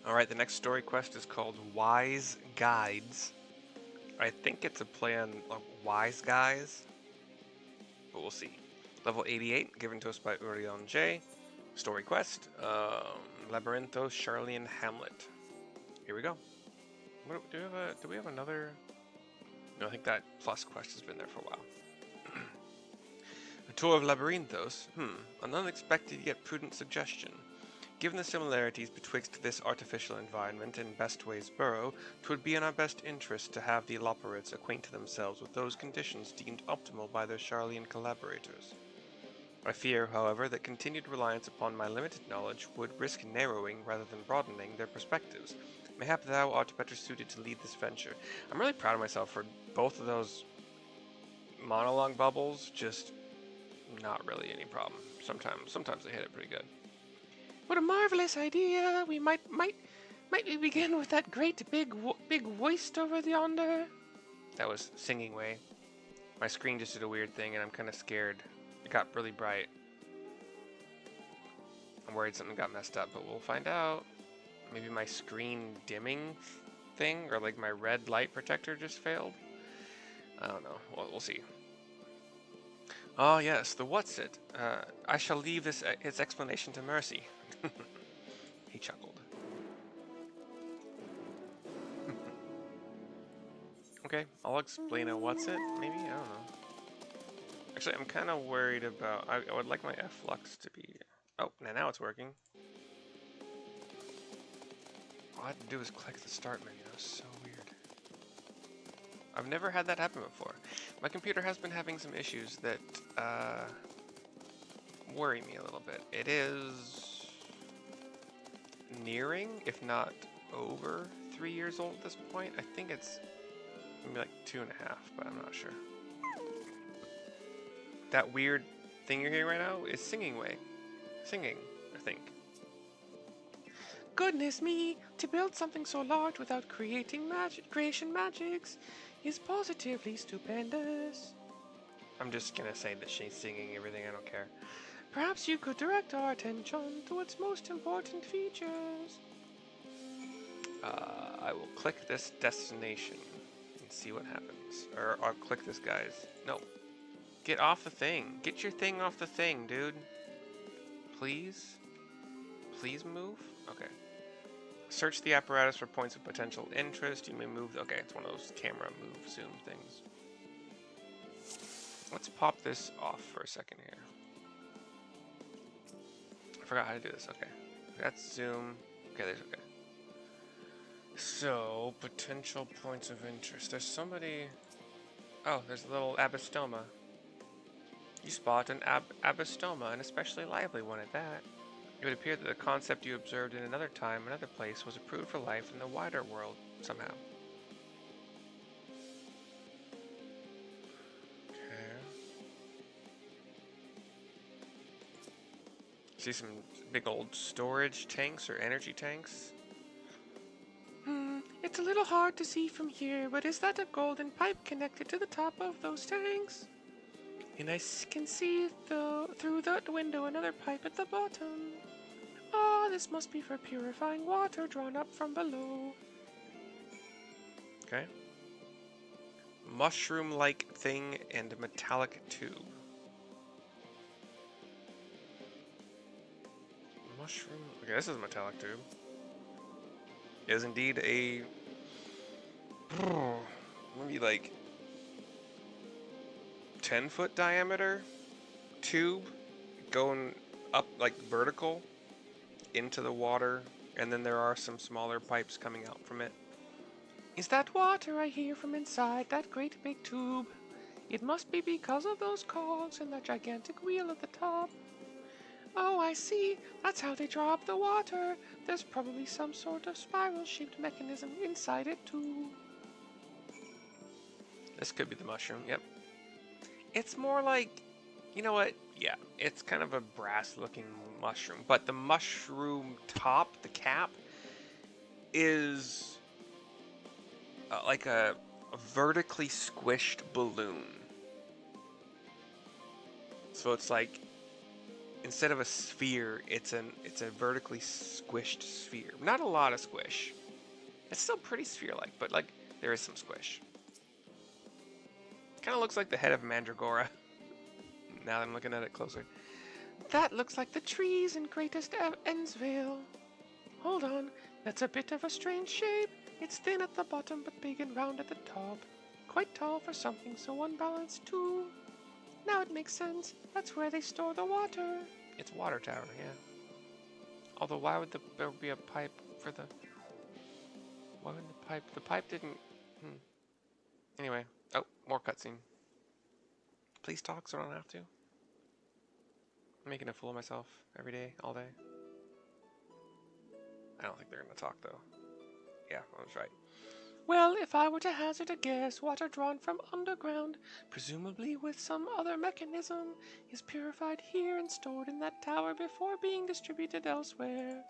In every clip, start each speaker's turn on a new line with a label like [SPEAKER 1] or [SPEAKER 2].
[SPEAKER 1] Alright, the next story quest is called Wise Guides. I think it's a play on Wise Guys, but we'll see. Level 88, given to us by Urion J. Story quest, Labyrinthos, Charlian Hamlet. Here we go. Do we have another? No, I think that plus quest has been there for a while. A tour of Labyrinthos? An unexpected yet prudent suggestion. Given the similarities betwixt this artificial environment and Bestway's burrow, 'twould be in our best interest to have the Loporrits acquaint themselves with those conditions deemed optimal by their Charlian collaborators. I fear, however, that continued reliance upon my limited knowledge would risk narrowing rather than broadening their perspectives. Mayhap thou art better suited to lead this venture. I'm really proud of myself for both of those monologue bubbles, just not really any problem. Sometimes they hit it pretty good. What a marvelous idea! We might we begin with that great big waist over yonder? That was Singing Way. My screen just did a weird thing, and I'm kind of scared. It got really bright. I'm worried something got messed up, but we'll find out. Maybe my screen dimming thing, or like my red light protector just failed. I don't know. Well, we'll see. Oh yes, the what's it. I shall leave its explanation to Mercy. He chuckled. Okay, I'll explain a what's it, maybe? I don't know. Actually, I'm kind of worried about... I would like my F-Lux to be... Oh, now it's working. All I had to do was click the start menu. That was so weird. I've never had that happen before. My computer has been having some issues that worry me a little bit. It is nearing, if not over, 3 years old at this point. I think it's maybe like 2.5, but I'm not sure. That weird thing you're hearing right now is Singing Way. Singing, I think. Goodness me, to build something so large without creation magics is positively stupendous. I'm just gonna say that she's singing everything, I don't care. Perhaps you could direct our attention to its most important features. I will click this destination and see what happens. Or I'll click this guy's. No. Get off the thing. Get your thing off the thing, dude. Please? Please move? Okay. Search the apparatus for points of potential interest. You may move... Okay, it's one of those camera move zoom things. Let's pop this off for a second here. I forgot how to do this. Okay. That's zoom. Okay, there's okay. So, potential points of interest. There's somebody... Oh, there's a little abystoma. You spot an abystoma, an especially lively one at that. It would appear that the concept you observed in another time, another place, was approved for life in the wider world, somehow. Okay. See some big old storage tanks or energy tanks? It's a little hard to see from here, but is that a golden pipe connected to the top of those tanks? And I can see through that window another pipe at the bottom. Ah, this must be for purifying water drawn up from below. Okay. Mushroom-like thing and metallic tube. Mushroom... Okay, this is a metallic tube. It is indeed a... maybe like 10-foot diameter tube going up like vertical into the water, and then there are some smaller pipes coming out from it. Is that water I hear from inside that great big tube? It must be because of those cogs and that gigantic wheel at the top. Oh, I see. That's how they draw up the water. There's probably some sort of spiral-shaped mechanism inside it, too. This could be the mushroom, yep. It's more like, you know what? Yeah, it's kind of a brass-looking mushroom, but the mushroom top, the cap, is like a vertically squished balloon. So it's like instead of a sphere, it's a vertically squished sphere. Not a lot of squish. It's still pretty sphere-like, but like there is some squish. Kind of looks like the head of Mandragora. Now that I'm looking at it closer. That looks like the trees in Greatest Ennsvale. Hold on, that's a bit of a strange shape. It's thin at the bottom but big and round at the top. Quite tall for something so unbalanced too. Now it makes sense. That's where they store the water. It's water tower, yeah. Although why would there be a pipe for the... Why would the pipe... The pipe didn't... Anyway. Oh, more cutscene. Please talk so I don't have to. I'm making a fool of myself every day, all day. I don't think they're gonna talk though. Yeah, I was right. Well, if I were to hazard a guess, water drawn from underground, presumably with some other mechanism, is purified here and stored in that tower before being distributed elsewhere.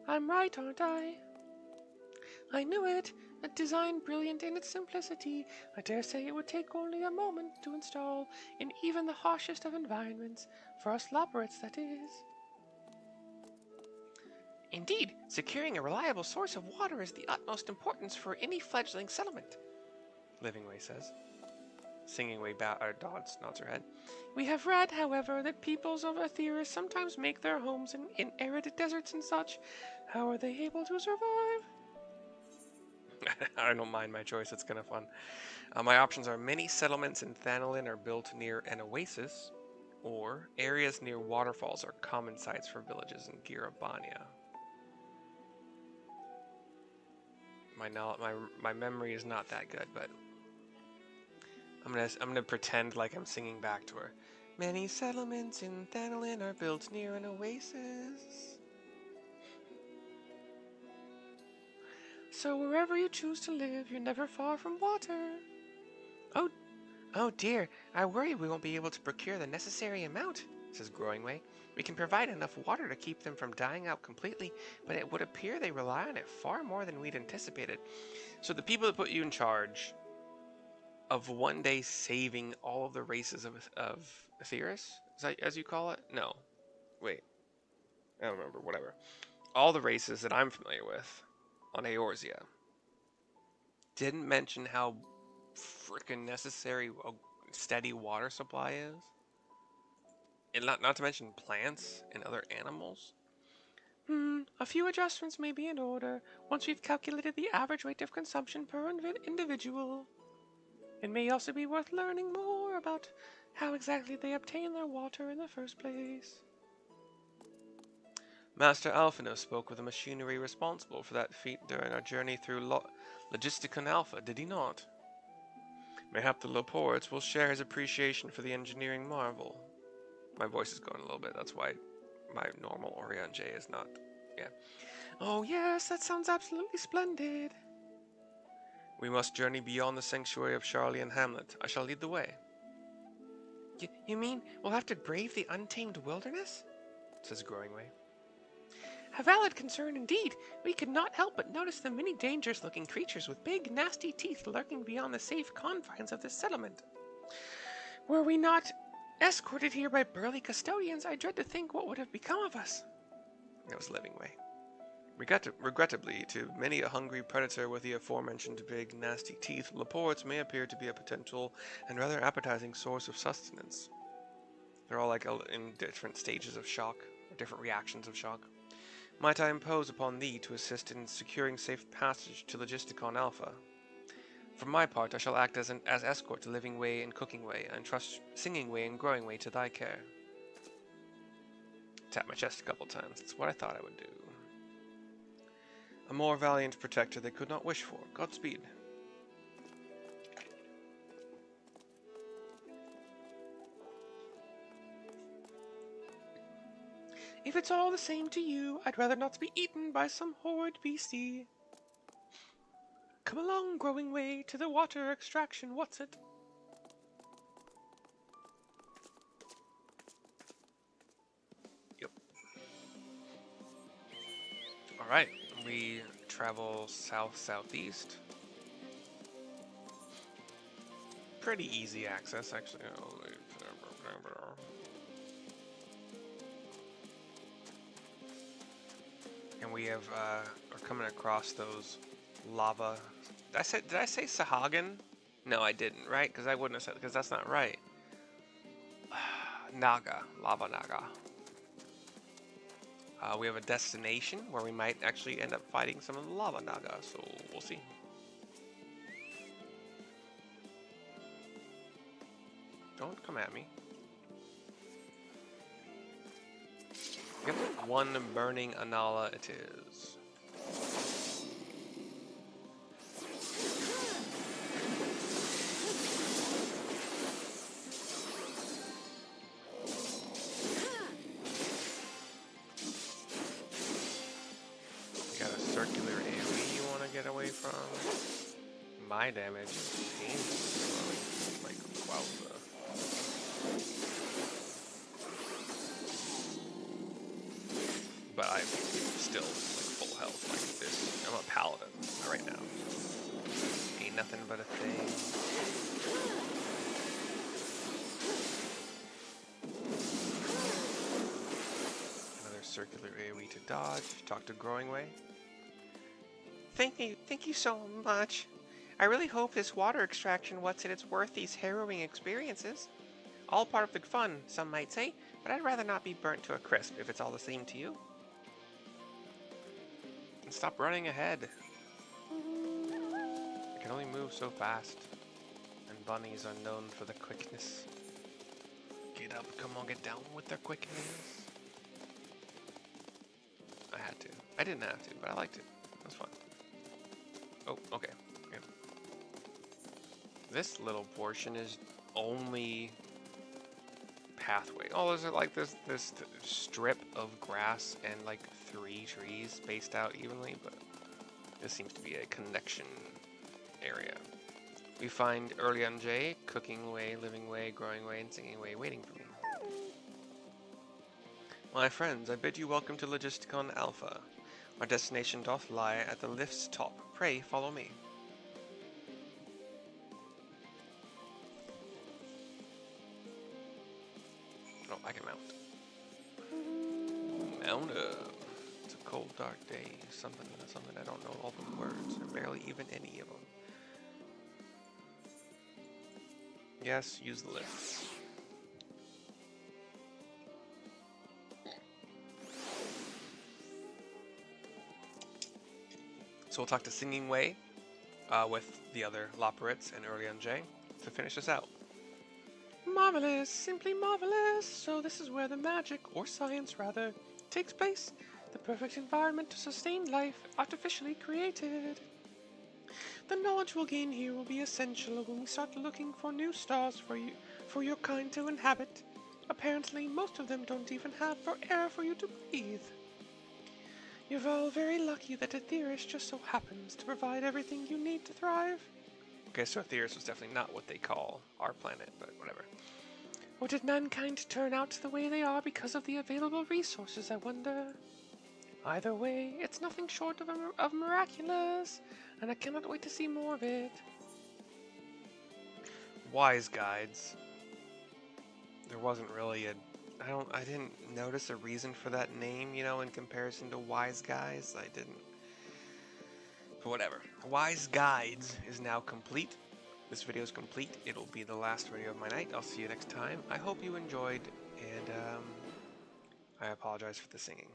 [SPEAKER 1] I'm right, aren't I? I knew it. A design brilliant in its simplicity. I dare say it would take only a moment to install in even the harshest of environments. For us Loporrits, that is. Indeed, securing a reliable source of water is the utmost importance for any fledgling settlement, Livingway says. Singingway nods her head. We have read, however, that peoples of Aetheris sometimes make their homes in arid deserts and such. How are they able to survive? I don't mind my choice, it's kind of fun. My options are many settlements in Thanalin are built near an oasis, or areas near waterfalls are common sites for villages in Girabania. My memory is not that good, but I'm gonna pretend like I'm singing back to her. Many settlements in Thanalin are built near an oasis. So wherever you choose to live, you're never far from water. Oh dear, I worry we won't be able to procure the necessary amount, says Growingway. We can provide enough water to keep them from dying out completely, but it would appear they rely on it far more than we'd anticipated. So the people that put you in charge of one day saving all of the races of Aetheris, is that as you call it? No. Wait. I don't remember, whatever. All the races that I'm familiar with on Eorzea didn't mention how freaking necessary a steady water supply is. And not to mention plants and other animals. A few adjustments may be in order once we've calculated the average rate of consumption per individual. It may also be worth learning more about how exactly they obtain their water in the first place. Master Alphino spoke with the machinery responsible for that feat during our journey through Logisticon Alpha, did he not? Mayhap the Loporrits will share his appreciation for the engineering marvel. My voice is going a little bit, that's why my normal Orion J is not, yeah. Oh yes, that sounds absolutely splendid. We must journey beyond the sanctuary of Charlie and Hamlet. I shall lead the way. You mean we'll have to brave the untamed wilderness? Says Growingway. A valid concern indeed. We could not help but notice the many dangerous-looking creatures with big, nasty teeth lurking beyond the safe confines of this settlement. Were we not escorted here by burly custodians, I dread to think what would have become of us. That was Livingway. Regrettably, to many a hungry predator with the aforementioned big, nasty teeth, Loporrits may appear to be a potential and rather appetizing source of sustenance. They're all like in different stages of shock, or different reactions of shock. Might I impose upon thee to assist in securing safe passage to Logisticon Alpha? For my part, I shall act as escort to Livingway and Cookingway, and trust Singingway and Growingway to thy care. Tap my chest a couple times. That's what I thought I would do. A more valiant protector they could not wish for. Godspeed. If it's all the same to you, I'd rather not be eaten by some horrid beastie. Come along, Growingway, to the water extraction, what's it? Yep. Alright, we travel south-southeast. Pretty easy access, actually. we have are coming across those lava. Did I say Sahagin? No, I didn't, right? Because I wouldn't have said, because that's not right. Naga, lava Naga. We have a destination where we might actually end up fighting some of the lava Naga, so we'll see. Don't come at me. Yep, one burning Anala it is. You got a circular AoE you want to get away from. My damage is painful, like wowza. But I'm still like full health like this. I'm a paladin right now. Ain't nothing but a thing. Another circular AoE to dodge. Talk to Growing Way. Thank you so much. I really hope this water extraction what's it's worth these harrowing experiences. All part of the fun, some might say, but I'd rather not be burnt to a crisp if it's all the same to you. And stop running ahead. I can only move so fast, and bunnies are known for the quickness. Get up, come on, get down with the quickness. I had to. I didn't have to, but I liked it. It was fun. Oh, okay. This little portion is only pathway. Oh, there's like this strip of grass and like 3 trees spaced out evenly, but this seems to be a connection area. We find Early on J, Cooking Way, Living Way, Growing Way, and Singing Way waiting for me. My friends, I bid you welcome to Logisticon Alpha. Our destination doth lie at the lift's top. Pray follow me. Oh, I can mount. Mount up. It's a cold, dark day. Something, I don't know all the words, or barely even any of them. Yes, use the lift. So we'll talk to Singing Way with the other Loporrits and Early on J to finish this out. Marvelous, simply marvelous. So this is where the magic, or science rather, takes place. The perfect environment to sustain life, artificially created. The knowledge we'll gain here will be essential when we start looking for new stars for your kind to inhabit. Apparently, most of them don't even have air for you to breathe. You're all very lucky that Aetheris just so happens to provide everything you need to thrive. Okay, so Aetheris was definitely not what they call our planet, but whatever. Or did mankind turn out the way they are because of the available resources, I wonder? Either way, it's nothing short of miraculous, and I cannot wait to see more of it. Wise guides. There wasn't really I didn't notice a reason for that name, you know, in comparison to Wise Guys. I didn't. But whatever. Wise Guides is now complete. This video is complete. It'll be the last video of my night. I'll see you next time. I hope you enjoyed, and I apologize for the singing.